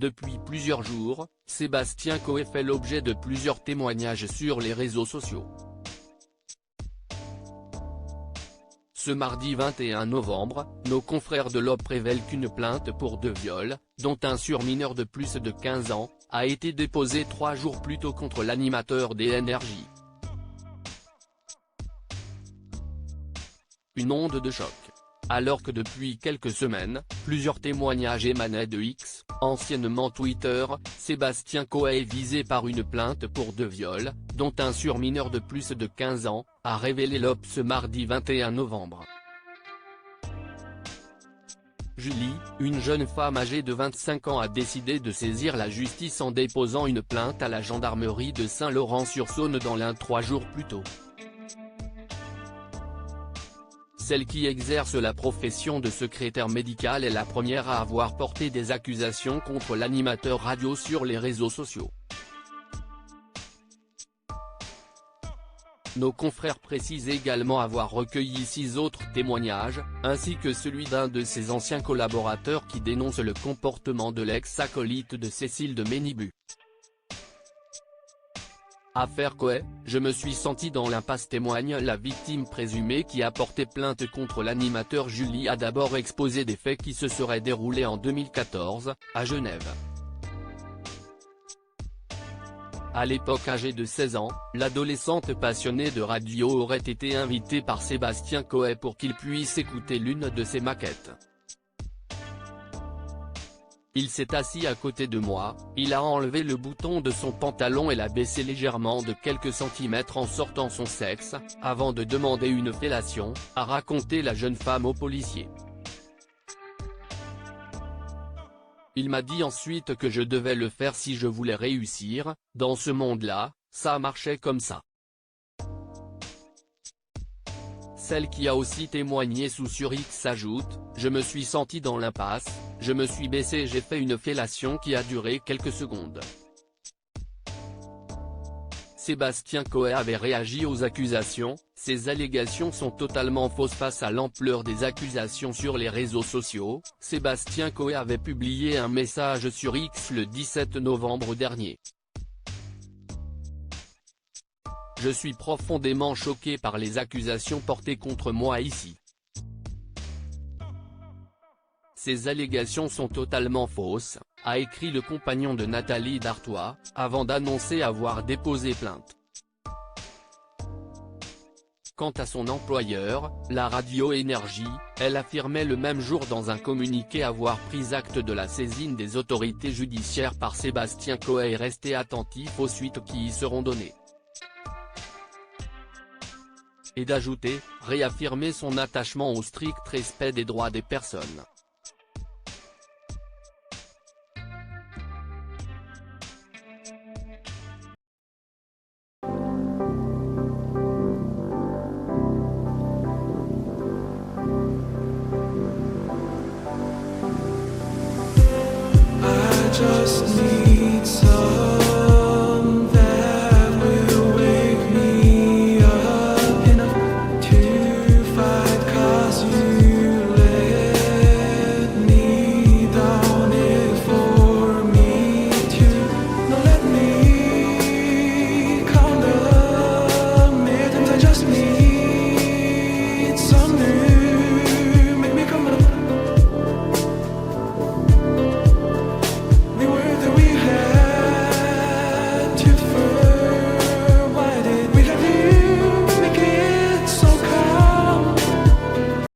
Depuis plusieurs jours, Sébastien Coé fait l'objet de plusieurs témoignages sur les réseaux sociaux. Ce mardi 21 novembre, nos confrères de l'Obs révèlent qu'une plainte pour 2 viols, dont un sur mineur de plus de 15 ans, a été déposée 3 jours plus tôt contre l'animateur d'Énergie. Une onde de choc. Alors que depuis quelques semaines, plusieurs témoignages émanaient de X, anciennement Twitter, Sébastien Coé est visé par une plainte pour 2 viols, dont un sur mineur de plus de 15 ans, a révélé l'Obs ce mardi 21 novembre. Julie, une jeune femme âgée de 25 ans a décidé de saisir la justice en déposant une plainte à la gendarmerie de Saint-Laurent-sur-Saône dans l'Ain 3 jours plus tôt. Celle qui exerce la profession de secrétaire médicale est la première à avoir porté des accusations contre l'animateur radio sur les réseaux sociaux. Nos confrères précisent également avoir recueilli 6 autres témoignages, ainsi que celui d'un de ses anciens collaborateurs qui dénonce le comportement de l'ex-acolyte de Cécile de Ménibu. Affaire Coé, je me suis senti dans l'impasse, témoigne la victime présumée qui a porté plainte contre l'animateur. Julie a d'abord exposé des faits qui se seraient déroulés en 2014, à Genève. À l'époque âgée de 16 ans, l'adolescente passionnée de radio aurait été invitée par Sébastien Coé pour qu'il puisse écouter l'une de ses maquettes. Il s'est assis à côté de moi, il a enlevé le bouton de son pantalon et l'a baissé légèrement de quelques centimètres en sortant son sexe, avant de demander une fellation, a raconté la jeune femme au policier. Il m'a dit ensuite que je devais le faire si je voulais réussir, dans ce monde-là, ça marchait comme ça. Celle qui a aussi témoigné sur X ajoute, je me suis senti dans l'impasse, je me suis baissé et j'ai fait une fellation qui a duré quelques secondes. Sébastien Coé avait réagi aux accusations. Ces allégations sont totalement fausses. Face à l'ampleur des accusations sur les réseaux sociaux, Sébastien Coé avait publié un message sur X le 17 novembre dernier. Je suis profondément choqué par les accusations portées contre moi ici. Ces allégations sont totalement fausses, a écrit le compagnon de Nathalie Dartois, avant d'annoncer avoir déposé plainte. Quant à son employeur, la radio Énergie, elle affirmait le même jour dans un communiqué avoir pris acte de la saisine des autorités judiciaires par Sébastien Coé et rester attentif aux suites qui y seront données. Et d'ajouter, réaffirmer son attachement au strict respect des droits des personnes.